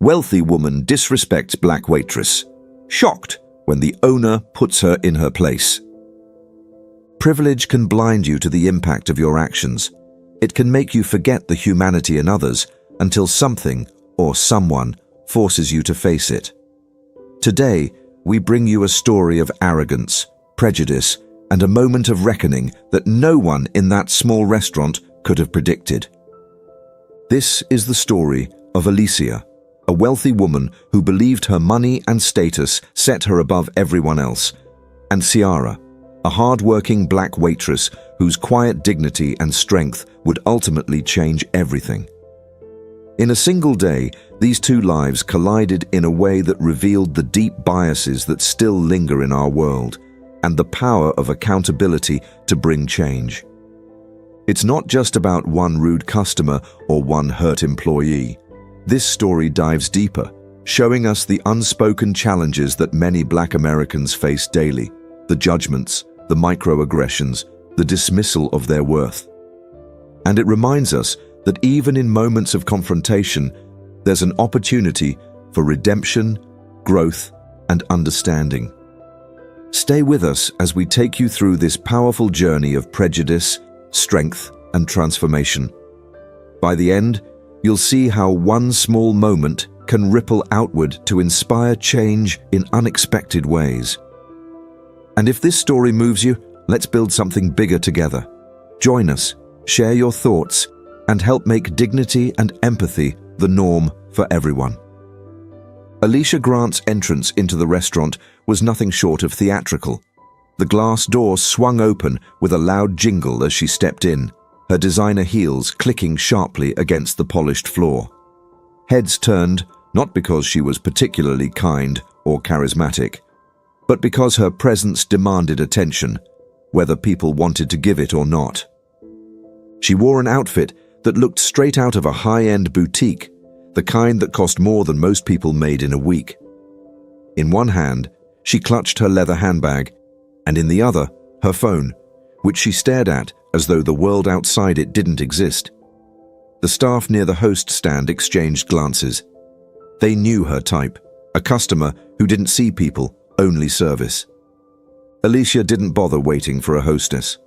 Wealthy woman disrespects black waitress. Shocked when the owner puts her in her place. Privilege can blind you to the impact of your actions. It can make you forget the humanity in others until something or someone forces you to face it. Today, we bring you a story of arrogance, prejudice, and a moment of reckoning that no one in that small restaurant could have predicted. This is the story of Alicia, a wealthy woman who believed her money and status set her above everyone else, and Ciara, a hard-working black waitress whose quiet dignity and strength would ultimately change everything. In a single day, these two lives collided in a way that revealed the deep biases that still linger in our world and the power of accountability to bring change. It's not just about one rude customer or one hurt employee. This story dives deeper, showing us the unspoken challenges that many Black Americans face daily, the judgments, the microaggressions, the dismissal of their worth. And it reminds us that even in moments of confrontation, there's an opportunity for redemption, growth, and understanding. Stay with us as we take you through this powerful journey of prejudice, strength, and transformation. By the end, you'll see how one small moment can ripple outward to inspire change in unexpected ways. And if this story moves you, let's build something bigger together. Join us, share your thoughts, and help make dignity and empathy the norm for everyone. Alicia Grant's entrance into the restaurant was nothing short of theatrical. The glass door swung open with a loud jingle as she stepped in, her designer heels clicking sharply against the polished floor. Heads turned, not because she was particularly kind or charismatic, but because her presence demanded attention, whether people wanted to give it or not. She wore an outfit that looked straight out of a high-end boutique, the kind that cost more than most people made in a week. In one hand, she clutched her leather handbag, and in the other, her phone, which she stared at as though the world outside it didn't exist. The staff near the host stand exchanged glances. They knew her type, a customer who didn't see people, only service. Alicia didn't bother waiting for a hostess.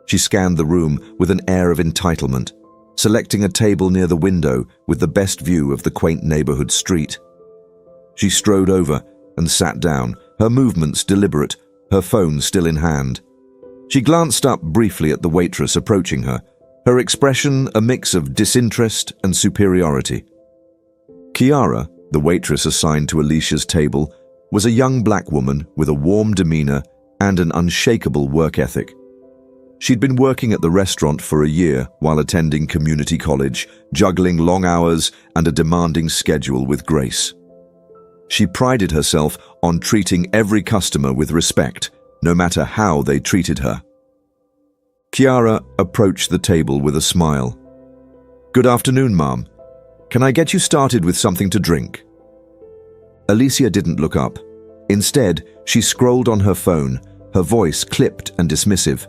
She scanned the room with an air of entitlement, selecting a table near the window with the best view of the quaint neighborhood street. She strode over and sat down, her movements deliberate, her phone still in hand. She glanced up briefly at the waitress approaching her, her expression a mix of disinterest and superiority. Ciara, the waitress assigned to Alicia's table, was a young black woman with a warm demeanor and an unshakable work ethic. She'd been working at the restaurant for a year while attending community college, juggling long hours and a demanding schedule with grace. She prided herself on treating every customer with respect, no matter how they treated her. Ciara approached the table with a smile. "Good afternoon, ma'am. Can I get you started with something to drink?" Alicia didn't look up. Instead, she scrolled on her phone, her voice clipped and dismissive.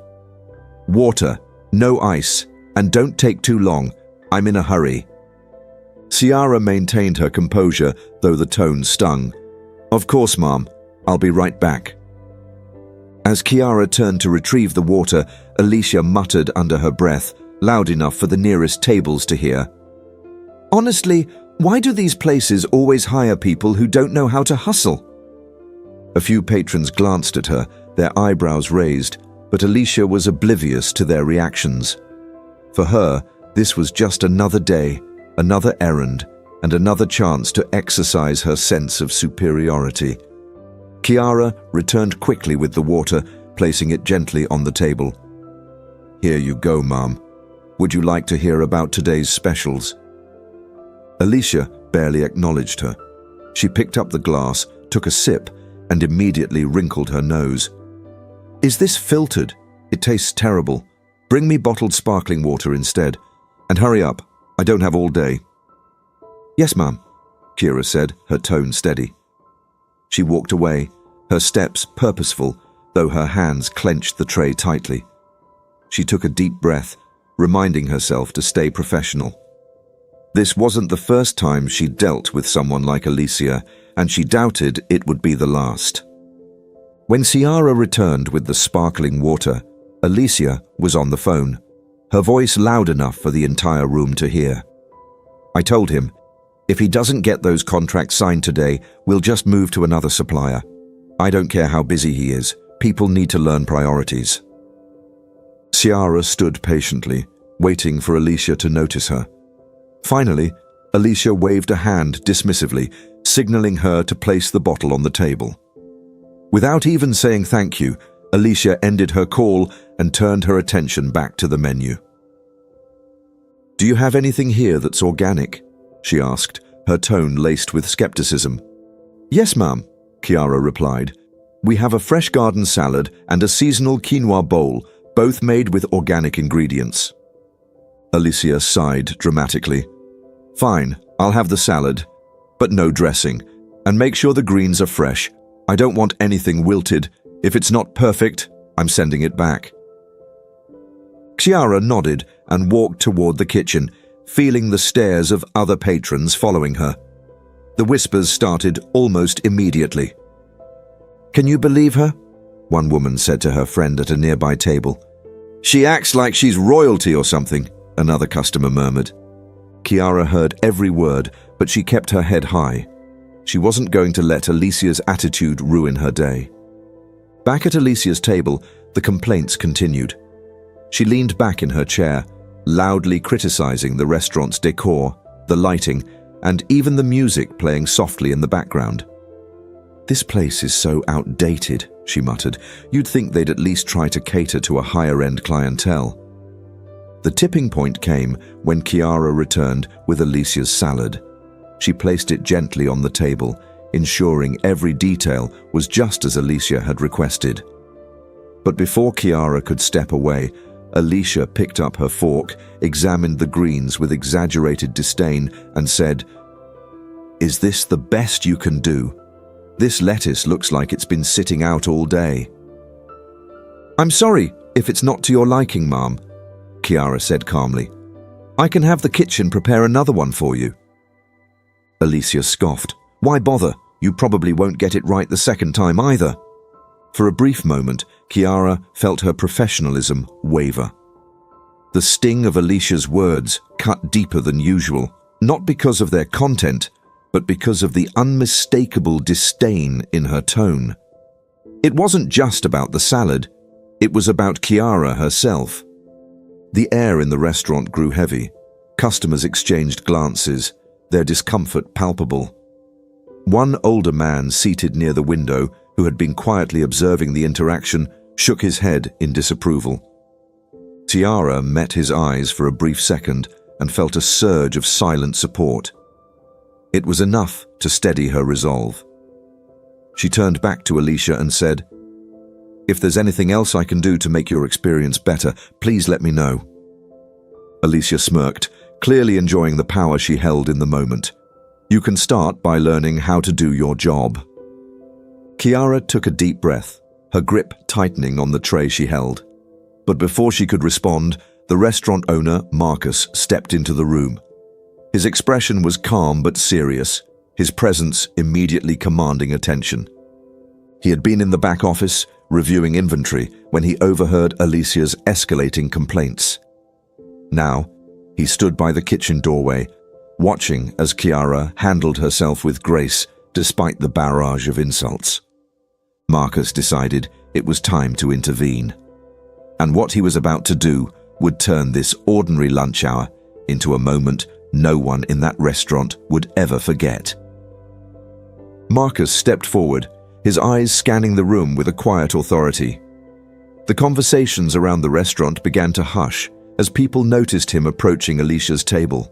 "Water, no ice, and don't take too long. I'm in a hurry." Ciara maintained her composure, though the tone stung. "Of course, ma'am. I'll be right back." As Ciara turned to retrieve the water, Alicia muttered under her breath, loud enough for the nearest tables to hear. "Honestly, why do these places always hire people who don't know how to hustle?" A few patrons glanced at her, their eyebrows raised, but Alicia was oblivious to their reactions. For her, this was just another day, another errand, and another chance to exercise her sense of superiority. Ciara returned quickly with the water, placing it gently on the table. "Here you go, ma'am. Would you like to hear about today's specials?" Alicia barely acknowledged her. She picked up the glass, took a sip, and immediately wrinkled her nose. "Is this filtered? It tastes terrible. Bring me bottled sparkling water instead. And hurry up. I don't have all day." "Yes, ma'am," Ciara said, her tone steady. She walked away, her steps purposeful, though her hands clenched the tray tightly. She took a deep breath, reminding herself to stay professional. This wasn't the first time she'd dealt with someone like Alicia, and she doubted it would be the last. When Ciara returned with the sparkling water, Alicia was on the phone, her voice loud enough for the entire room to hear. I told him, if he doesn't get those contracts signed today, we'll just move to another supplier. I don't care how busy he is. People need to learn priorities. Ciara stood patiently, waiting for Alicia to notice her. Finally, Alicia waved a hand dismissively, signaling her to place the bottle on the table. Without even saying thank you, Alicia ended her call and turned her attention back to the menu. "Do you have anything here that's organic?" she asked, her tone laced with skepticism. "Yes, ma'am," Ciara replied. "We have a fresh garden salad and a seasonal quinoa bowl, both made with organic ingredients." Alicia sighed dramatically. "Fine, I'll have the salad, but no dressing, and make sure the greens are fresh. I don't want anything wilted. If it's not perfect, I'm sending it back." Ciara nodded and walked toward the kitchen, feeling the stares of other patrons following her. The whispers started almost immediately. "Can you believe her?" one woman said to her friend at a nearby table. "She acts like she's royalty or something," another customer murmured. Ciara heard every word, but she kept her head high. She wasn't going to let Alicia's attitude ruin her day. Back at Alicia's table, the complaints continued. She leaned back in her chair, loudly criticizing the restaurant's decor, the lighting, and even the music playing softly in the background. "This place is so outdated," she muttered. "You'd think they'd at least try to cater to a higher-end clientele." The tipping point came when Ciara returned with Alicia's salad. She placed it gently on the table, ensuring every detail was just as Alicia had requested. But before Ciara could step away, Alicia picked up her fork, examined the greens with exaggerated disdain, and said, "Is this the best you can do? This lettuce looks like it's been sitting out all day." "I'm sorry if it's not to your liking, ma'am," Ciara said calmly. "I can have the kitchen prepare another one for you." Alicia scoffed. "Why bother? You probably won't get it right the second time either." For a brief moment, Ciara felt her professionalism waver. The sting of Alicia's words cut deeper than usual, not because of their content, but because of the unmistakable disdain in her tone. It wasn't just about the salad, it was about Ciara herself. The air in the restaurant grew heavy. Customers exchanged glances, their discomfort palpable. One older man seated near the window, who had been quietly observing the interaction, shook his head in disapproval. Ciara met his eyes for a brief second and felt a surge of silent support. It was enough to steady her resolve. She turned back to Alicia and said, "If there's anything else I can do to make your experience better, please let me know." Alicia smirked, clearly enjoying the power she held in the moment. "You can start by learning how to do your job." Ciara took a deep breath, her grip tightening on the tray she held. But before she could respond, the restaurant owner, Marcus, stepped into the room. His expression was calm but serious, his presence immediately commanding attention. He had been in the back office, reviewing inventory, when he overheard Alicia's escalating complaints. Now, he stood by the kitchen doorway, watching as Ciara handled herself with grace despite the barrage of insults. Marcus decided it was time to intervene. And what he was about to do would turn this ordinary lunch hour into a moment no one in that restaurant would ever forget. Marcus stepped forward, his eyes scanning the room with a quiet authority. The conversations around the restaurant began to hush as people noticed him approaching Alicia's table.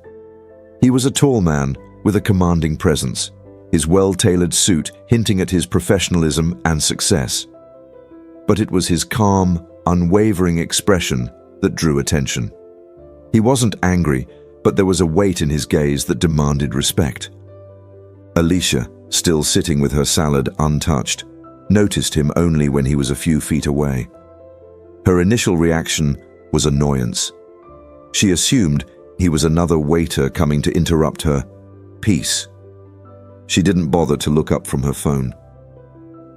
He was a tall man with a commanding presence, his well-tailored suit hinting at his professionalism and success. But it was his calm, unwavering expression that drew attention. He wasn't angry, but there was a weight in his gaze that demanded respect. Alicia, still sitting with her salad untouched, noticed him only when he was a few feet away. Her initial reaction was annoyance. She assumed He was another waiter coming to interrupt her peace. She didn't bother to look up from her phone.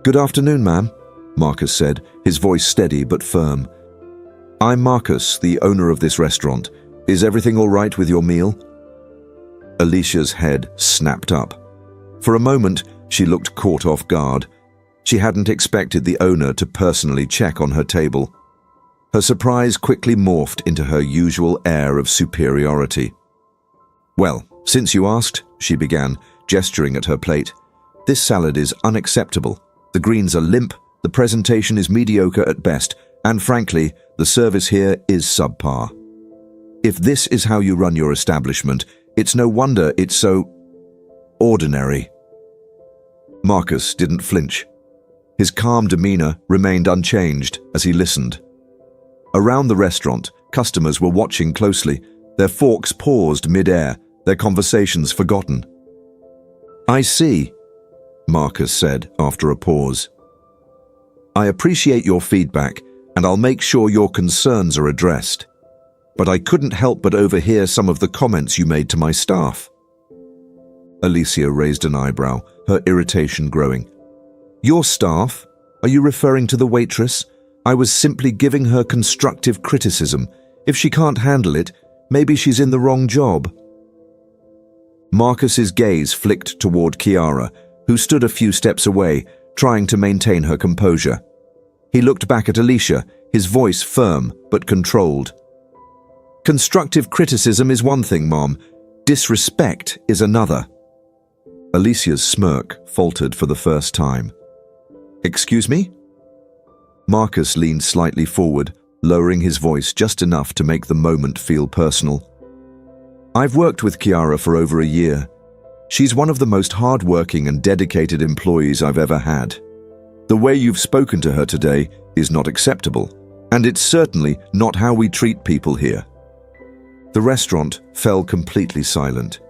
"Good afternoon, ma'am," Marcus said, his voice steady but firm. "I'm Marcus, the owner of this restaurant. Is everything all right with your meal?" Alicia's head snapped up. For a moment, she looked caught off guard. She hadn't expected the owner to personally check on her table. Her surprise quickly morphed into her usual air of superiority. "Well, since you asked," she began, gesturing at her plate, "this salad is unacceptable. The greens are limp, the presentation is mediocre at best, and frankly, the service here is subpar. If this is how you run your establishment, it's no wonder it's so ordinary." Marcus didn't flinch. His calm demeanor remained unchanged as he listened. Around the restaurant, customers were watching closely, their forks paused mid-air, their conversations forgotten. "I see," Marcus said after a pause. "I appreciate your feedback, and I'll make sure your concerns are addressed. But I couldn't help but overhear some of the comments you made to my staff." Alicia raised an eyebrow, her irritation growing. "Your staff? Are you referring to the waitress? I was simply giving her constructive criticism. If she can't handle it, maybe she's in the wrong job." Marcus's gaze flicked toward Chiara, who stood a few steps away, trying to maintain her composure. He looked back at Alicia, his voice firm but controlled. "Constructive criticism is one thing, Mom. Disrespect is another." Alicia's smirk faltered for the first time. "Excuse me?" Marcus leaned slightly forward, lowering his voice just enough to make the moment feel personal. "I've worked with Chiara for over a year. She's one of the most hard-working and dedicated employees I've ever had. The way you've spoken to her today is not acceptable, and it's certainly not how we treat people here." The restaurant fell completely silent.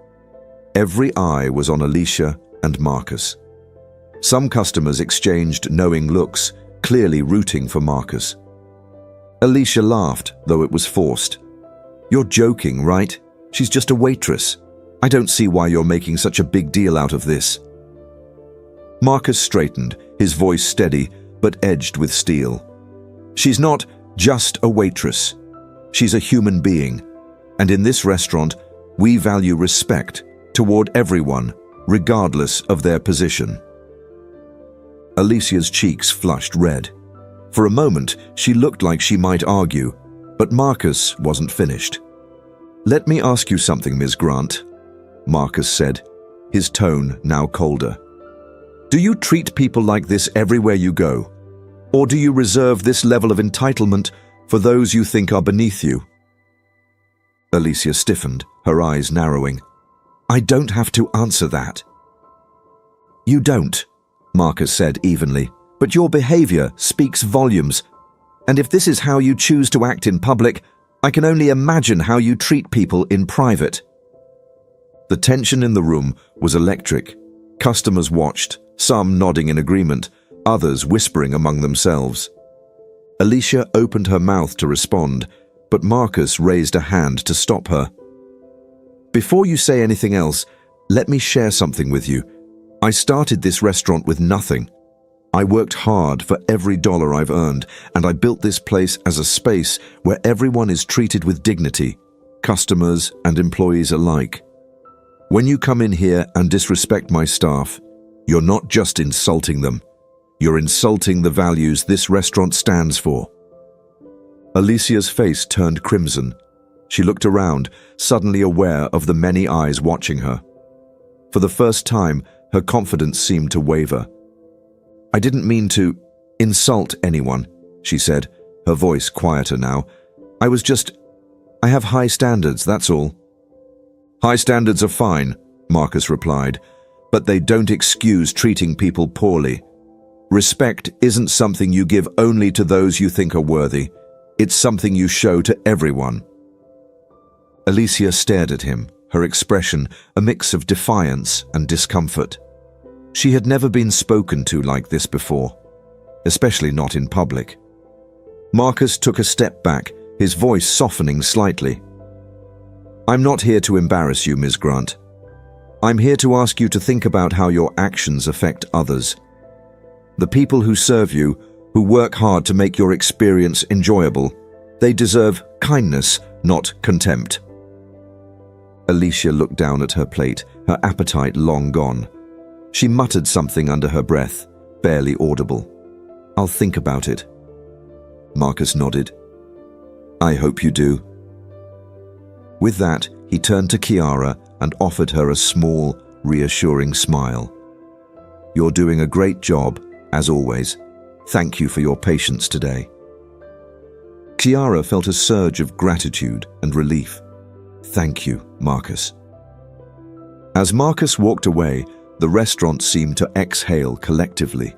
Every eye was on Alicia and Marcus. Some customers exchanged knowing looks, clearly rooting for Marcus. Alicia laughed, though it was forced. "You're joking, right? She's just a waitress. I don't see why you're making such a big deal out of this." Marcus straightened, his voice steady, but edged with steel. "She's not just a waitress. She's a human being. And in this restaurant, we value respect toward everyone, regardless of their position." Alicia's cheeks flushed red. For a moment, she looked like she might argue, but Marcus wasn't finished. "Let me ask you something, Ms. Grant," Marcus said, his tone now colder. "Do you treat people like this everywhere you go? Or do you reserve this level of entitlement for those you think are beneath you?" Alicia stiffened, her eyes narrowing. "I don't have to answer that." "You don't," Marcus said evenly, "but your behavior speaks volumes. And if this is how you choose to act in public, I can only imagine how you treat people in private." The tension in the room was electric. Customers watched, some nodding in agreement, others whispering among themselves. Alicia opened her mouth to respond, but Marcus raised a hand to stop her. "Before you say anything else, let me share something with you. I started this restaurant with nothing. I worked hard for every dollar I've earned, and I built this place as a space where everyone is treated with dignity, customers and employees alike. When you come in here and disrespect my staff, you're not just insulting them. You're insulting the values this restaurant stands for." Alicia's face turned crimson. She looked around, suddenly aware of the many eyes watching her. For the first time, her confidence seemed to waver. "I didn't mean to insult anyone," she said, her voice quieter now. I have high standards, that's all." "High standards are fine," Marcus replied, "but they don't excuse treating people poorly. Respect isn't something you give only to those you think are worthy. It's something you show to everyone." Alicia stared at him, her expression a mix of defiance and discomfort. She had never been spoken to like this before, especially not in public. Marcus took a step back, his voice softening slightly. I'm not here to embarrass you, Ms. Grant. I'm here to ask you to think about how your actions affect others. The people who serve you, who work hard to make your experience enjoyable, they deserve kindness, not contempt. Alicia looked down at her plate, her appetite long gone. She muttered something under her breath, barely audible. I'll think about it. Marcus nodded. I hope you do. With that, he turned to Kiara and offered her a small, reassuring smile. You're doing a great job, as always. Thank you for your patience today. Kiara felt a surge of gratitude and relief. Thank you, Marcus. As Marcus walked away, the restaurant seemed to exhale collectively.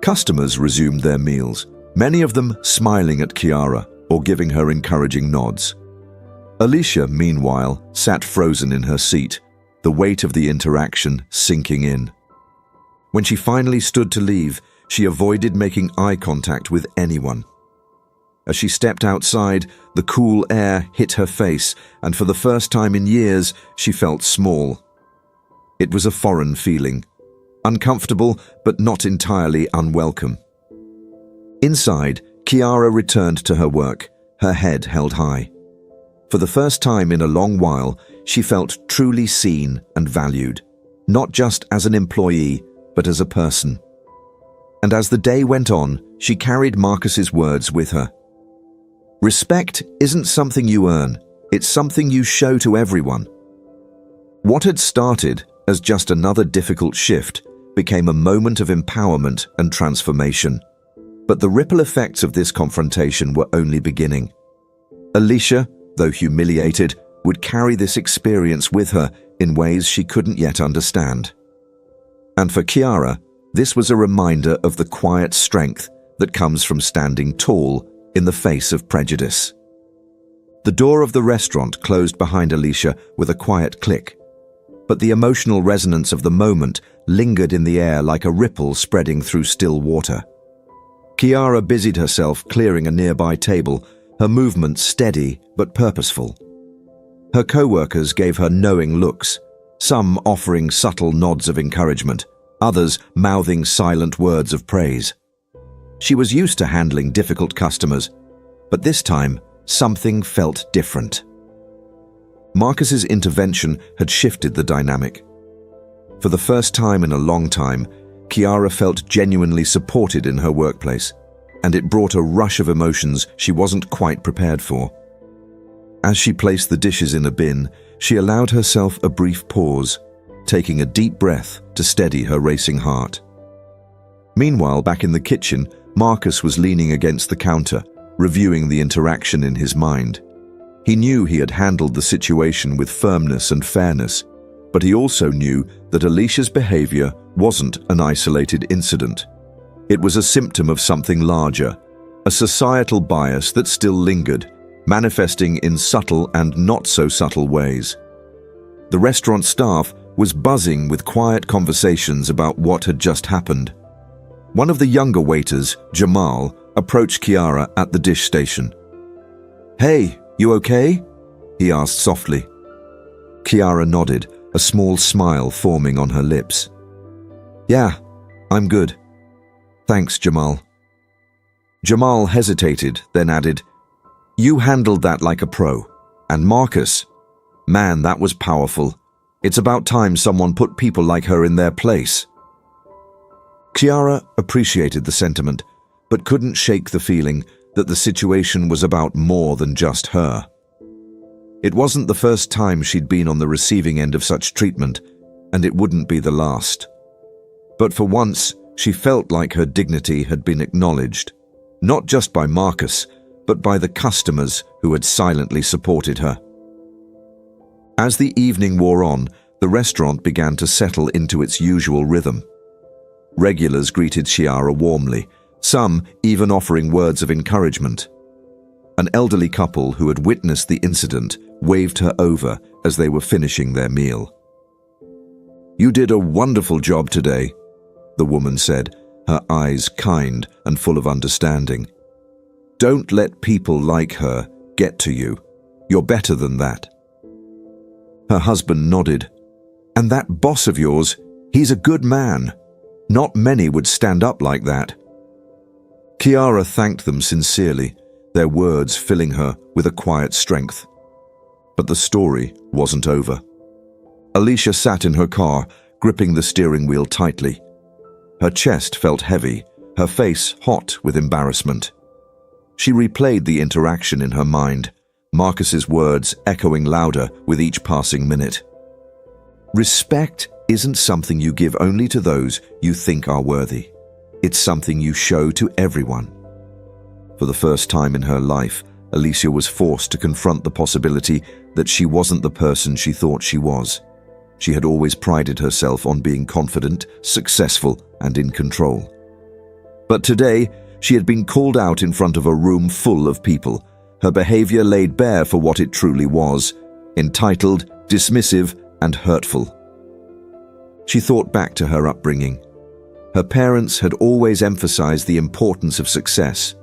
Customers resumed their meals, many of them smiling at Kiara or giving her encouraging nods. Alicia, meanwhile, sat frozen in her seat, the weight of the interaction sinking in. When she finally stood to leave, she avoided making eye contact with anyone. As she stepped outside, the cool air hit her face, and for the first time in years, she felt small. It was a foreign feeling, uncomfortable but not entirely unwelcome. Inside, Kiara returned to her work, her head held high. For the first time in a long while, she felt truly seen and valued, not just as an employee, but as a person. And as the day went on, she carried Marcus's words with her. Respect isn't something you earn, it's something you show to everyone. What had started as just another difficult shift became a moment of empowerment and transformation. But the ripple effects of this confrontation were only beginning. Alicia, though humiliated, would carry this experience with her in ways she couldn't yet understand. And for Kiara, this was a reminder of the quiet strength that comes from standing tall in the face of prejudice. The door of the restaurant closed behind Alicia with a quiet click, but the emotional resonance of the moment lingered in the air like a ripple spreading through still water. Kiara busied herself clearing a nearby table, her movements steady but purposeful. Her co-workers gave her knowing looks, some offering subtle nods of encouragement, others mouthing silent words of praise. She was used to handling difficult customers, but this time, something felt different. Marcus's intervention had shifted the dynamic. For the first time in a long time, Kiara felt genuinely supported in her workplace, and it brought a rush of emotions she wasn't quite prepared for. As she placed the dishes in a bin, she allowed herself a brief pause, taking a deep breath to steady her racing heart. Meanwhile, back in the kitchen, Marcus was leaning against the counter, reviewing the interaction in his mind. He knew he had handled the situation with firmness and fairness, but he also knew that Alicia's behavior wasn't an isolated incident. It was a symptom of something larger, a societal bias that still lingered, manifesting in subtle and not so subtle ways. The restaurant staff was buzzing with quiet conversations about what had just happened. One of the younger waiters, Jamal, approached Kiara at the dish station. "Hey, you okay?" he asked softly. Kiara nodded, a small smile forming on her lips. "Yeah, I'm good. Thanks, Jamal." Jamal hesitated, then added, "You handled that like a pro. And Marcus, man, that was powerful. It's about time someone put people like her in their place." Kiara appreciated the sentiment, but couldn't shake the feeling that the situation was about more than just her. It wasn't the first time she'd been on the receiving end of such treatment, and it wouldn't be the last. But for once, she felt like her dignity had been acknowledged, not just by Marcus, but by the customers who had silently supported her. As the evening wore on, the restaurant began to settle into its usual rhythm. Regulars greeted Kiara warmly, some even offering words of encouragement. An elderly couple who had witnessed the incident waved her over as they were finishing their meal. "You did a wonderful job today," the woman said, her eyes kind and full of understanding. "Don't let people like her get to you. You're better than that." Her husband nodded. "And that boss of yours, he's a good man. Not many would stand up like that." Kiara thanked them sincerely, their words filling her with a quiet strength. But the story wasn't over. Alicia sat in her car, gripping the steering wheel tightly. Her chest felt heavy, her face hot with embarrassment. She replayed the interaction in her mind, Marcus's words echoing louder with each passing minute. Respect isn't something you give only to those you think are worthy. It's something you show to everyone. For the first time in her life, Alicia was forced to confront the possibility that she wasn't the person she thought she was. She had always prided herself on being confident, successful, and in control. But today, she had been called out in front of a room full of people, her behavior laid bare for what it truly was, entitled, dismissive, and hurtful. She thought back to her upbringing. Her parents had always emphasized the importance of success,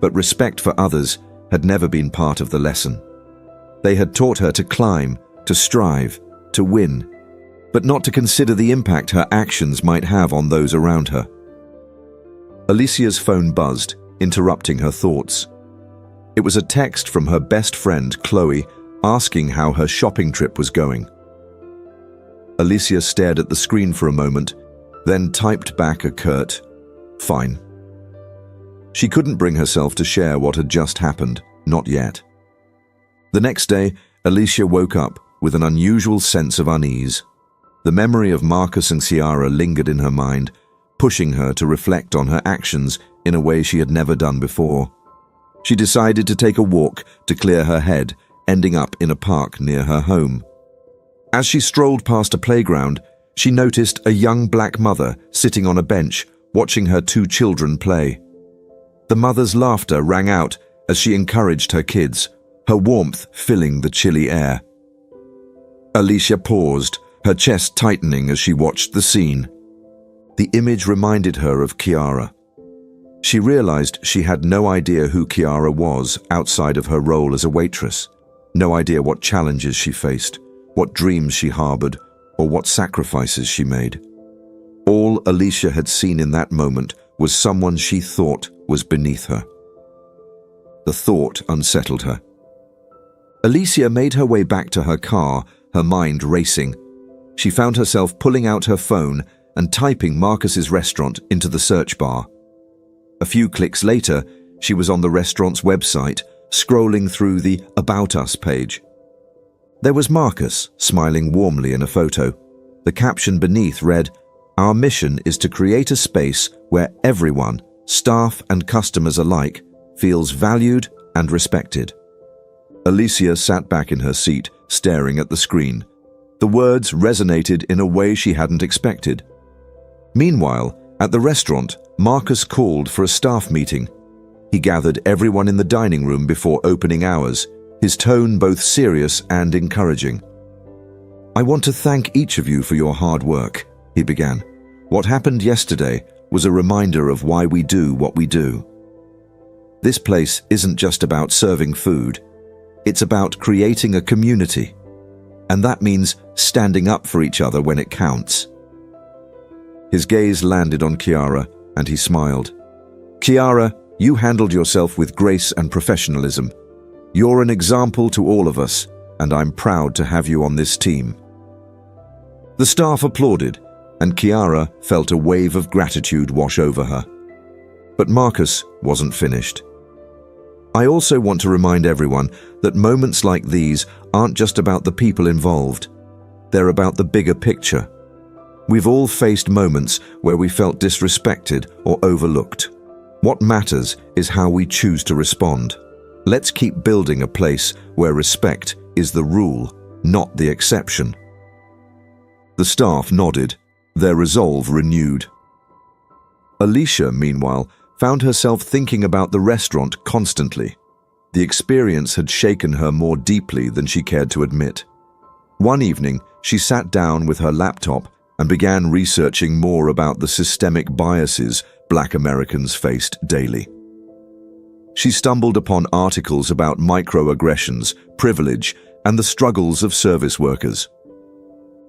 but respect for others had never been part of the lesson. They had taught her to climb, to strive, to win, but not to consider the impact her actions might have on those around her. Alicia's phone buzzed, interrupting her thoughts. It was a text from her best friend, Chloe, asking how her shopping trip was going. Alicia stared at the screen for a moment, then typed back a curt, "Fine." She couldn't bring herself to share what had just happened, not yet. The next day, Alicia woke up with an unusual sense of unease. The memory of Marcus and Ciara lingered in her mind, pushing her to reflect on her actions in a way she had never done before. She decided to take a walk to clear her head, ending up in a park near her home. As she strolled past a playground, she noticed a young black mother sitting on a bench, watching her 2 children play. The mother's laughter rang out as she encouraged her kids, her warmth filling the chilly air. Alicia paused, her chest tightening as she watched the scene. The image reminded her of Kiara. She realized she had no idea who Kiara was outside of her role as a waitress, no idea what challenges she faced, what dreams she harbored, or what sacrifices she made. All Alicia had seen in that moment was someone she thought was beneath her. The thought unsettled her. Alicia made her way back to her car, her mind racing. She found herself pulling out her phone and typing Marcus's restaurant into the search bar. A few clicks later, she was on the restaurant's website, scrolling through the About Us page. There was Marcus, smiling warmly in a photo. The caption beneath read, "Our mission is to create a space where everyone, staff and customers alike, feels valued and respected." Alicia sat back in her seat, staring at the screen. The words resonated in a way she hadn't expected. Meanwhile, at the restaurant, Marcus called for a staff meeting. He gathered everyone in the dining room before opening hours, his tone both serious and encouraging. "I want to thank each of you for your hard work," he began. "What happened yesterday was a reminder of why we do what we do. This place isn't just about serving food. It's about creating a community. And that means standing up for each other when it counts." His gaze landed on Kiara, and he smiled. "Kiara, you handled yourself with grace and professionalism. You're an example to all of us, and I'm proud to have you on this team." The staff applauded, and Kiara felt a wave of gratitude wash over her. But Marcus wasn't finished. "I also want to remind everyone that moments like these aren't just about the people involved. They're about the bigger picture. We've all faced moments where we felt disrespected or overlooked. What matters is how we choose to respond. Let's keep building a place where respect is the rule, not the exception." The staff nodded, their resolve renewed. Alicia, meanwhile, found herself thinking about the restaurant constantly. The experience had shaken her more deeply than she cared to admit. One evening, she sat down with her laptop and began researching more about the systemic biases Black Americans faced daily. She stumbled upon articles about microaggressions, privilege, and the struggles of service workers.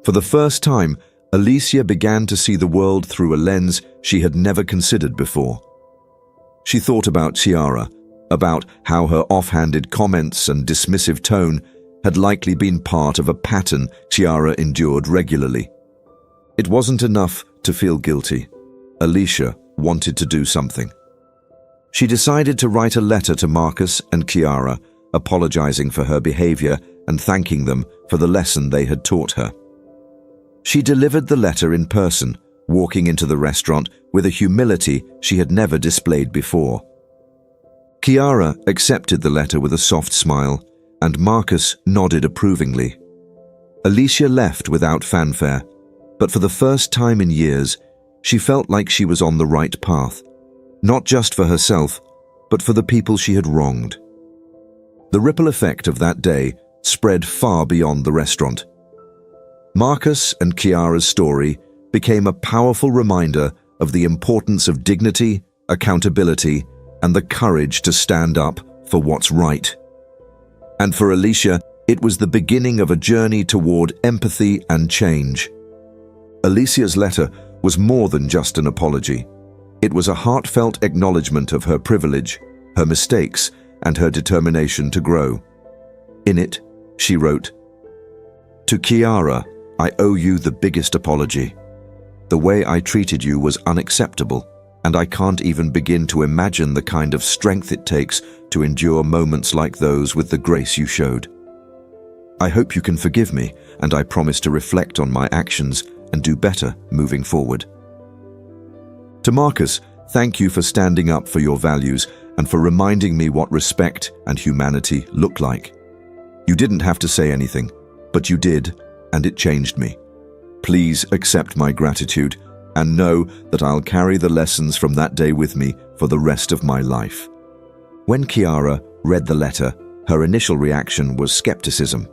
For the first time, Alicia began to see the world through a lens she had never considered before. She thought about Chiara, about how her offhanded comments and dismissive tone had likely been part of a pattern Chiara endured regularly. It wasn't enough to feel guilty. Alicia wanted to do something. She decided to write a letter to Marcus and Chiara, apologizing for her behavior and thanking them for the lesson they had taught her. She delivered the letter in person, walking into the restaurant with a humility she had never displayed before. Chiara accepted the letter with a soft smile, and Marcus nodded approvingly. Alicia left without fanfare, but for the first time in years, she felt like she was on the right path, not just for herself, but for the people she had wronged. The ripple effect of that day spread far beyond the restaurant. Marcus and Chiara's story became a powerful reminder of the importance of dignity, accountability, and the courage to stand up for what's right. And for Alicia, it was the beginning of a journey toward empathy and change. Alicia's letter was more than just an apology. It was a heartfelt acknowledgement of her privilege, her mistakes, and her determination to grow. In it, she wrote, "To Chiara, I owe you the biggest apology. The way I treated you was unacceptable, and I can't even begin to imagine the kind of strength it takes to endure moments like those with the grace you showed. I hope you can forgive me, and I promise to reflect on my actions and do better moving forward." To Marcus, thank you for standing up for your values and for reminding me what respect and humanity look like. You didn't have to say anything, but you did, and it changed me. Please accept my gratitude and know that I'll carry the lessons from that day with me for the rest of my life. When Chiara read the letter, her initial reaction was skepticism.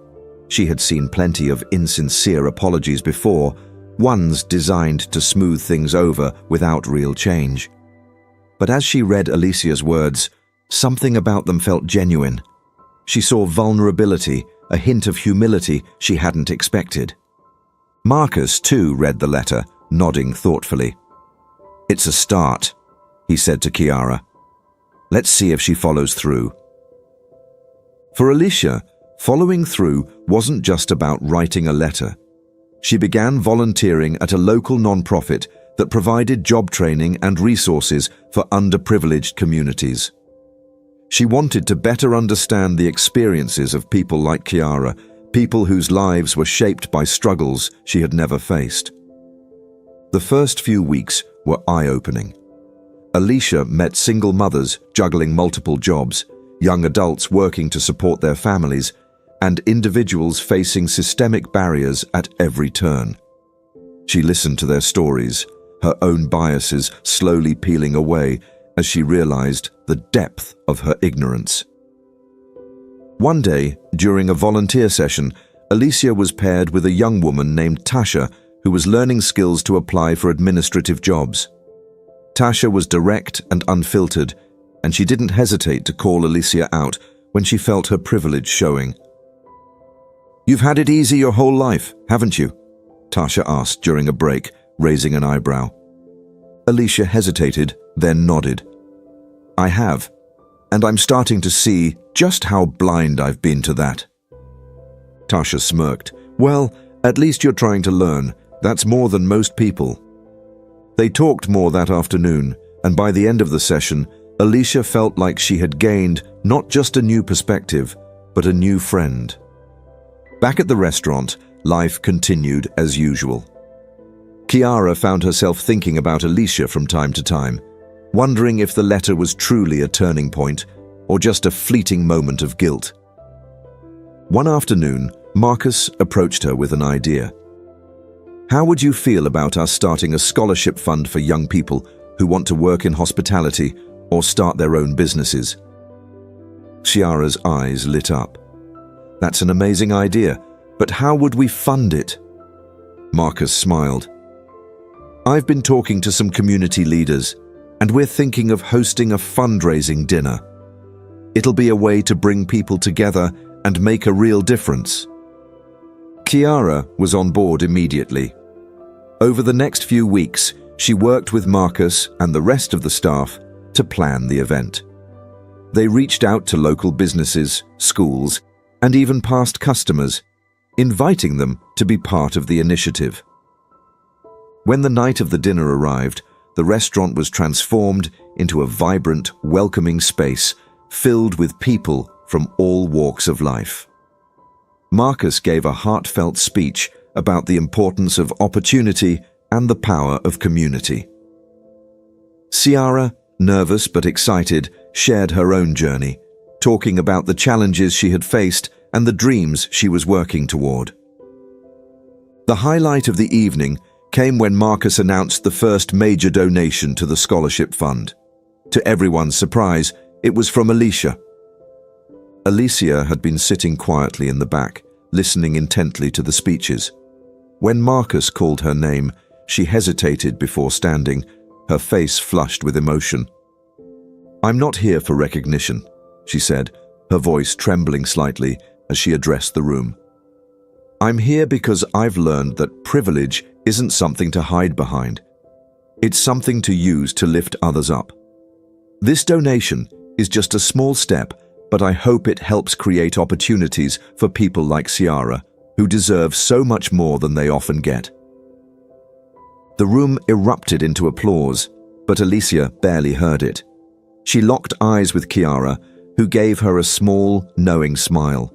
She had seen plenty of insincere apologies before, ones designed to smooth things over without real change. But as she read Alicia's words, something about them felt genuine. She saw vulnerability, a hint of humility she hadn't expected. Marcus, too, read the letter, nodding thoughtfully. "It's a start," he said to Chiara. "Let's see if she follows through." For Alicia, following through wasn't just about writing a letter. She began volunteering at a local nonprofit that provided job training and resources for underprivileged communities. She wanted to better understand the experiences of people like Chiara, people whose lives were shaped by struggles she had never faced. The first few weeks were eye-opening. Alicia met single mothers juggling multiple jobs, young adults working to support their families, and individuals facing systemic barriers at every turn. She listened to their stories, her own biases slowly peeling away as she realized the depth of her ignorance. One day, during a volunteer session, Alicia was paired with a young woman named Tasha who was learning skills to apply for administrative jobs. Tasha was direct and unfiltered, and she didn't hesitate to call Alicia out when she felt her privilege showing. "You've had it easy your whole life, haven't you?" Tasha asked during a break, raising an eyebrow. Alicia hesitated, then nodded. "I have, and I'm starting to see just how blind I've been to that." Tasha smirked. "Well, at least you're trying to learn. That's more than most people." They talked more that afternoon, and by the end of the session, Alicia felt like she had gained not just a new perspective, but a new friend. Back at the restaurant, life continued as usual. Chiara found herself thinking about Alicia from time to time, wondering if the letter was truly a turning point or just a fleeting moment of guilt. One afternoon, Marcus approached her with an idea. "How would you feel about us starting a scholarship fund for young people who want to work in hospitality or start their own businesses?" Chiara's eyes lit up. "That's an amazing idea, but how would we fund it?" Marcus smiled. "I've been talking to some community leaders, and we're thinking of hosting a fundraising dinner. It'll be a way to bring people together and make a real difference. Chiara was on board immediately. Over the next few weeks, she worked with Marcus and the rest of the staff to plan the event. They reached out to local businesses, schools, and even past customers, inviting them to be part of the initiative. When the night of the dinner arrived, the restaurant was transformed into a vibrant, welcoming space filled with people from all walks of life. Marcus gave a heartfelt speech about the importance of opportunity and the power of community. Chiara, nervous but excited, shared her own journey, talking about the challenges she had faced and the dreams she was working toward. The highlight of the evening came when Marcus announced the first major donation to the scholarship fund. To everyone's surprise, it was from Alicia. Alicia had been sitting quietly in the back, listening intently to the speeches. When Marcus called her name, she hesitated before standing, her face flushed with emotion. "I'm not here for recognition," she said, her voice trembling slightly as she addressed the room. "I'm here because I've learned that privilege isn't something to hide behind. It's something to use to lift others up. This donation is just a small step, but I hope it helps create opportunities for people like Chiara, who deserve so much more than they often get." The room erupted into applause, but Alicia barely heard it. She locked eyes with Chiara, who gave her a small, knowing smile.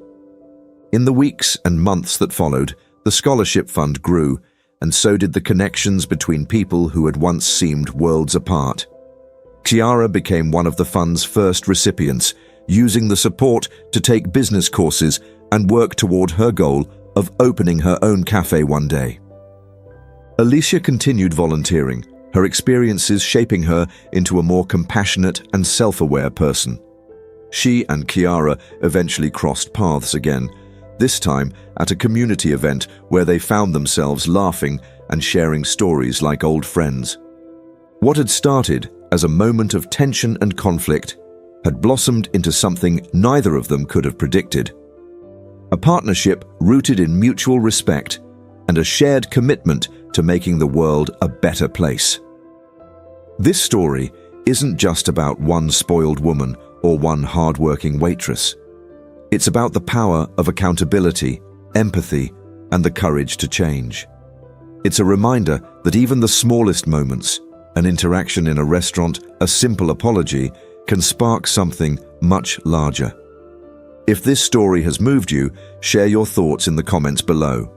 In the weeks and months that followed, the scholarship fund grew, and so did the connections between people who had once seemed worlds apart. Chiara became one of the fund's first recipients, using the support to take business courses and work toward her goal of opening her own cafe one day. Alicia continued volunteering, her experiences shaping her into a more compassionate and self-aware person. She and Chiara eventually crossed paths again, this time at a community event where they found themselves laughing and sharing stories like old friends. What had started as a moment of tension and conflict had blossomed into something neither of them could have predicted. A partnership rooted in mutual respect and a shared commitment to making the world a better place. This story isn't just about one spoiled woman or one hard-working waitress. It's about the power of accountability, empathy, and the courage to change. It's a reminder that even the smallest moments, an interaction in a restaurant, a simple apology, can spark something much larger. If this story has moved you, share your thoughts in the comments below.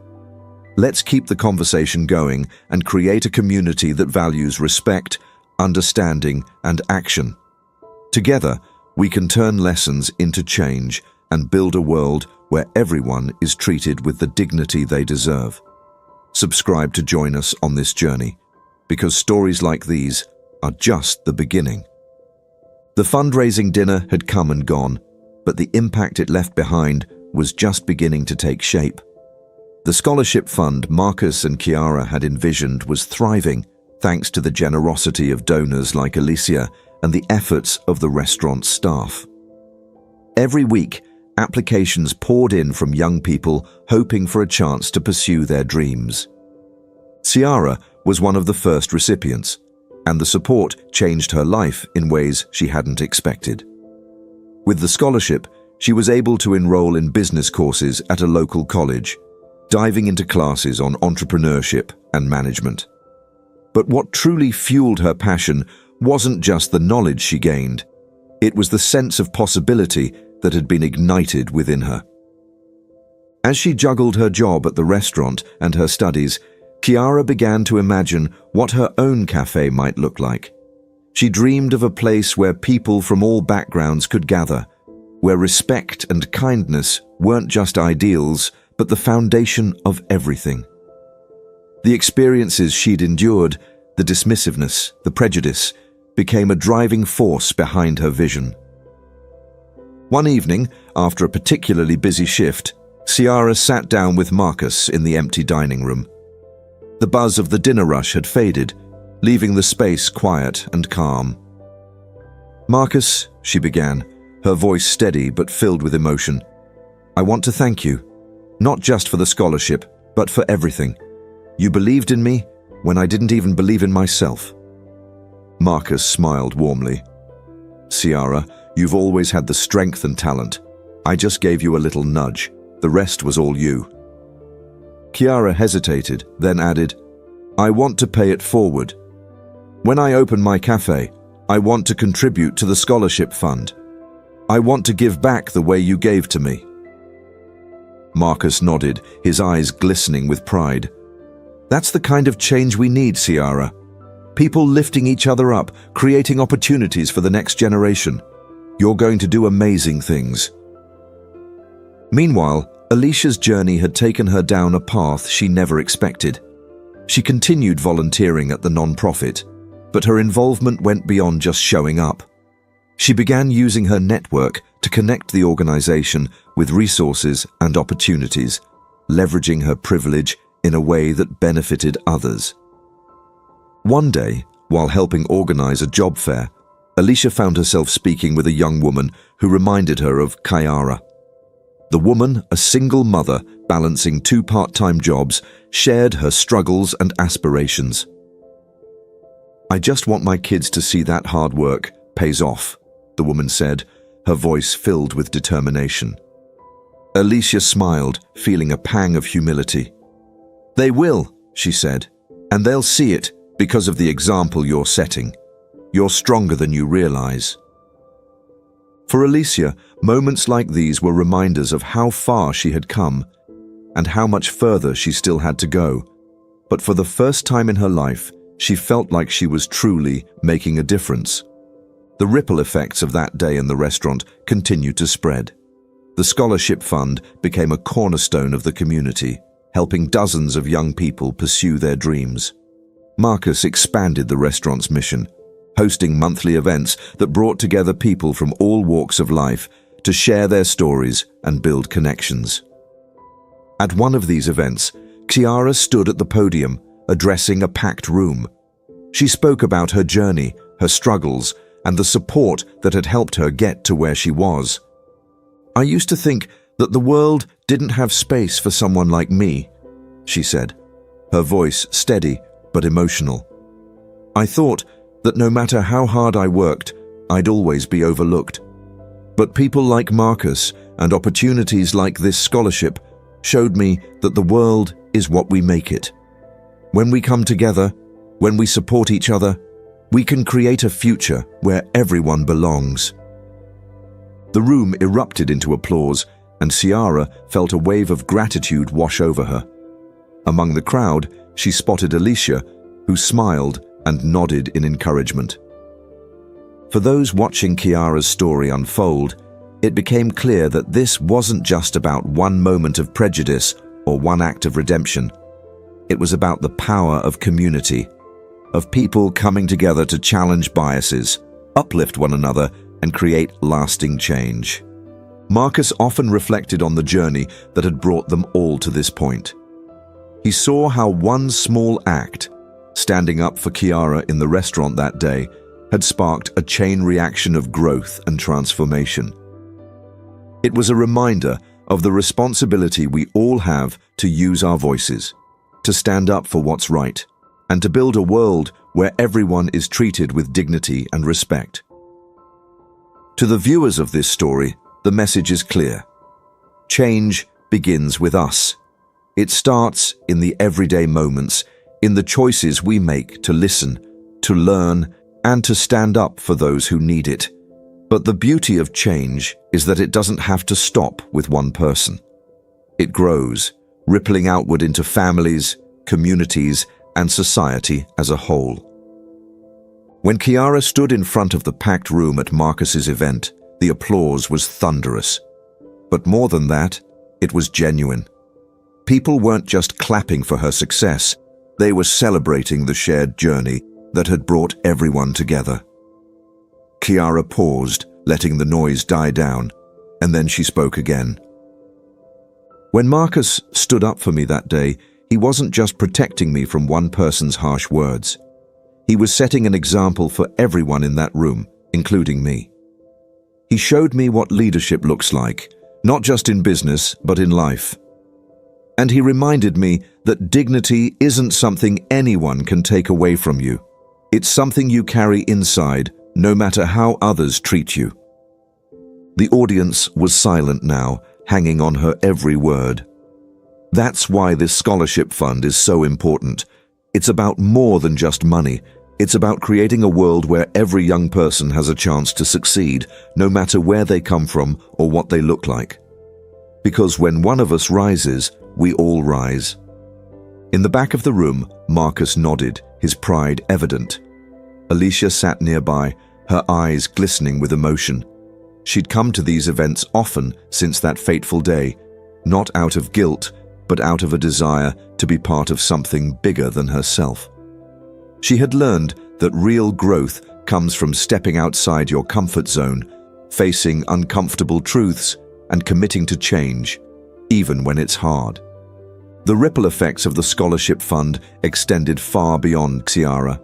Let's keep the conversation going and create a community that values respect, understanding, and action. Together, we can turn lessons into change and build a world where everyone is treated with the dignity they deserve. Subscribe to join us on this journey, because stories like these are just the beginning. The fundraising dinner had come and gone, but the impact it left behind was just beginning to take shape. The scholarship fund Marcus and Chiara had envisioned was thriving thanks to the generosity of donors like Alicia and the efforts of the restaurant's staff. Every week, applications poured in from young people hoping for a chance to pursue their dreams. Chiara was one of the first recipients, and the support changed her life in ways she hadn't expected. With the scholarship, she was able to enroll in business courses at a local college, diving into classes on entrepreneurship and management. But what truly fueled her passion wasn't just the knowledge she gained. It was the sense of possibility that had been ignited within her. As she juggled her job at the restaurant and her studies, Chiara began to imagine what her own cafe might look like. She dreamed of a place where people from all backgrounds could gather, where respect and kindness weren't just ideals, but the foundation of everything. The experiences she'd endured, the dismissiveness, the prejudice, became a driving force behind her vision. One evening, after a particularly busy shift, Chiara sat down with Marcus in the empty dining room. The buzz of the dinner rush had faded, leaving the space quiet and calm. "Marcus," she began, her voice steady but filled with emotion, I want to thank you, not just for the scholarship, but for everything. You believed in me when I didn't even believe in myself." Marcus smiled warmly. "Ciara, you've always had the strength and talent. I just gave you a little nudge. The rest was all you." Chiara hesitated, then added, "I want to pay it forward. When I open my cafe, I want to contribute to the scholarship fund. I want to give back the way you gave to me." Marcus nodded, his eyes glistening with pride. "That's the kind of change we need, Ciara. People lifting each other up, creating opportunities for the next generation. You're going to do amazing things." Meanwhile, Alicia's journey had taken her down a path she never expected. She continued volunteering at the non-profit, but her involvement went beyond just showing up. She began using her network to connect the organization with resources and opportunities, leveraging her privilege in a way that benefited others. One day, while helping organize a job fair, Alicia found herself speaking with a young woman who reminded her of Chiara. The woman, a single mother balancing 2 part-time jobs, shared her struggles and aspirations. "I just want my kids to see that hard work pays off," the woman said, her voice filled with determination. Alicia smiled, feeling a pang of humility. "They will," she said, "and they'll see it because of the example you're setting. You're stronger than you realize." For Alicia, moments like these were reminders of how far she had come and how much further she still had to go. But for the first time in her life, she felt like she was truly making a difference. The ripple effects of that day in the restaurant continued to spread. The scholarship fund became a cornerstone of the community, helping dozens of young people pursue their dreams. Marcus expanded the restaurant's mission, hosting monthly events that brought together people from all walks of life to share their stories and build connections. At one of these events, Chiara stood at the podium, addressing a packed room. She spoke about her journey, her struggles, and the support that had helped her get to where she was. "I used to think that the world didn't have space for someone like me," she said, her voice steady but emotional. "I thought that no matter how hard I worked, I'd always be overlooked. But people like Marcus and opportunities like this scholarship showed me that the world is what we make it. When we come together, when we support each other, we can create a future where everyone belongs." The room erupted into applause, and Ciara felt a wave of gratitude wash over her. Among the crowd, she spotted Alicia, who smiled and nodded in encouragement. For those watching Chiara's story unfold, it became clear that this wasn't just about one moment of prejudice or one act of redemption. It was about the power of community, of people coming together to challenge biases, uplift one another, and create lasting change. Marcus often reflected on the journey that had brought them all to this point. He saw how one small act, standing up for Chiara in the restaurant that day, had sparked a chain reaction of growth and transformation. It was a reminder of the responsibility we all have to use our voices, to stand up for what's right, and to build a world where everyone is treated with dignity and respect. To the viewers of this story, the message is clear. Change begins with us. It starts in the everyday moments, in the choices we make to listen, to learn, and to stand up for those who need it. But the beauty of change is that it doesn't have to stop with one person. It grows, rippling outward into families, communities, and society as a whole. When Chiara stood in front of the packed room at Marcus's event, the applause was thunderous. But more than that, it was genuine. People weren't just clapping for her success, they were celebrating the shared journey that had brought everyone together. Chiara paused, letting the noise die down, and then she spoke again. When Marcus stood up for me that day, he wasn't just protecting me from one person's harsh words. He was setting an example for everyone in that room, including me. He showed me what leadership looks like, not just in business, but in life. And he reminded me that dignity isn't something anyone can take away from you. It's something you carry inside, no matter how others treat you. The audience was silent now, hanging on her every word. That's why this scholarship fund is so important. It's about more than just money. It's about creating a world where every young person has a chance to succeed, no matter where they come from or what they look like. Because when one of us rises, we all rise. In the back of the room, Marcus nodded, his pride evident. Alicia sat nearby, her eyes glistening with emotion. She'd come to these events often since that fateful day, not out of guilt, but out of a desire to be part of something bigger than herself. She had learned that real growth comes from stepping outside your comfort zone, facing uncomfortable truths, and committing to change, even when it's hard. The ripple effects of the scholarship fund extended far beyond Kiara.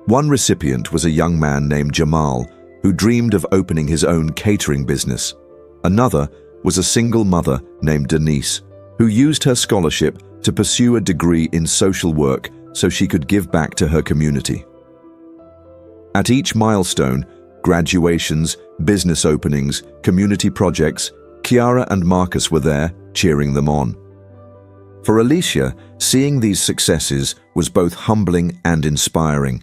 One recipient was a young man named Jamal, who dreamed of opening his own catering business. Another was a single mother named Denise, who used her scholarship to pursue a degree in social work so she could give back to her community. At each milestone, graduations, business openings, community projects, Kiara and Marcus were there, cheering them on. For Alicia, seeing these successes was both humbling and inspiring.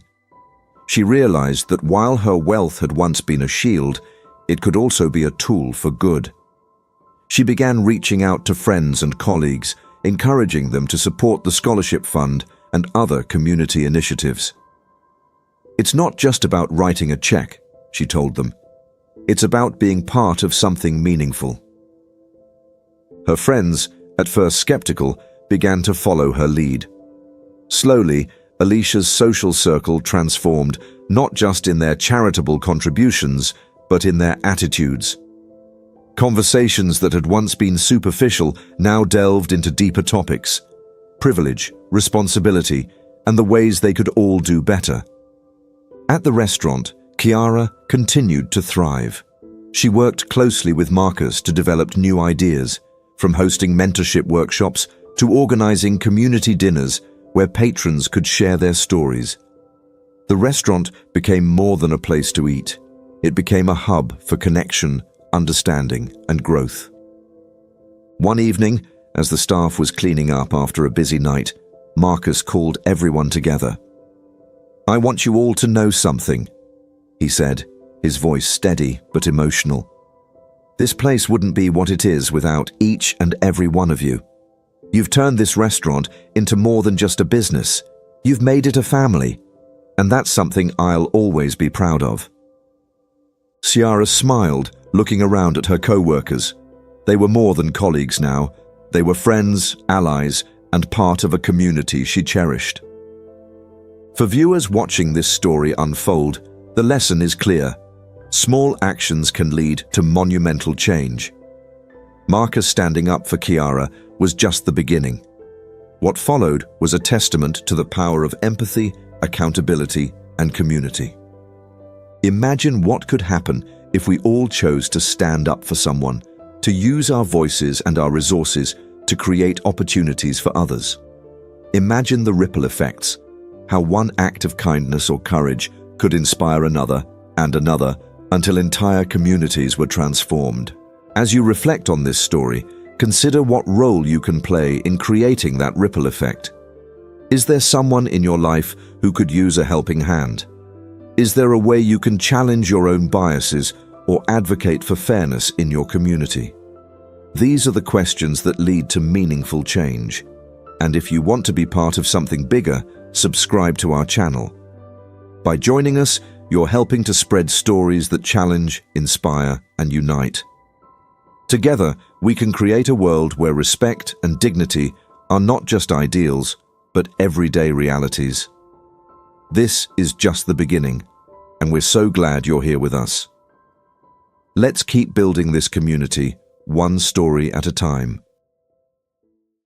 She realized that while her wealth had once been a shield, it could also be a tool for good. She began reaching out to friends and colleagues, encouraging them to support the scholarship fund and other community initiatives. "It's not just about writing a check," she told them. "It's about being part of something meaningful." Her friends, at first skeptical, began to follow her lead. Slowly, Alicia's social circle transformed, not just in their charitable contributions, but in their attitudes. Conversations that had once been superficial now delved into deeper topics: privilege, responsibility, and the ways they could all do better. At the restaurant, Kiara continued to thrive. She worked closely with Marcus to develop new ideas, from hosting mentorship workshops to organizing community dinners where patrons could share their stories. The restaurant became more than a place to eat. It became a hub for connection, understanding, and growth. One evening, as the staff was cleaning up after a busy night, Marcus called everyone together. "I want you all to know something," he said, his voice steady but emotional. "This place wouldn't be what it is without each and every one of you. You've turned this restaurant into more than just a business. You've made it a family, and that's something I'll always be proud of." Ciara smiled, looking around at her co-workers. They were more than colleagues now. They were friends, allies, and part of a community she cherished. For viewers watching this story unfold, the lesson is clear. Small actions can lead to monumental change. Marcus standing up for Kiara was just the beginning. What followed was a testament to the power of empathy, accountability, and community. Imagine what could happen if we all chose to stand up for someone, to use our voices and our resources to create opportunities for others. Imagine the ripple effects, how one act of kindness or courage could inspire another and another until entire communities were transformed. As you reflect on this story, consider what role you can play in creating that ripple effect. Is there someone in your life who could use a helping hand? Is there a way you can challenge your own biases or advocate for fairness in your community? These are the questions that lead to meaningful change. And if you want to be part of something bigger, subscribe to our channel. By joining us, you're helping to spread stories that challenge, inspire, and unite. Together, we can create a world where respect and dignity are not just ideals, but everyday realities. This is just the beginning, and we're so glad you're here with us. Let's keep building this community, one story at a time.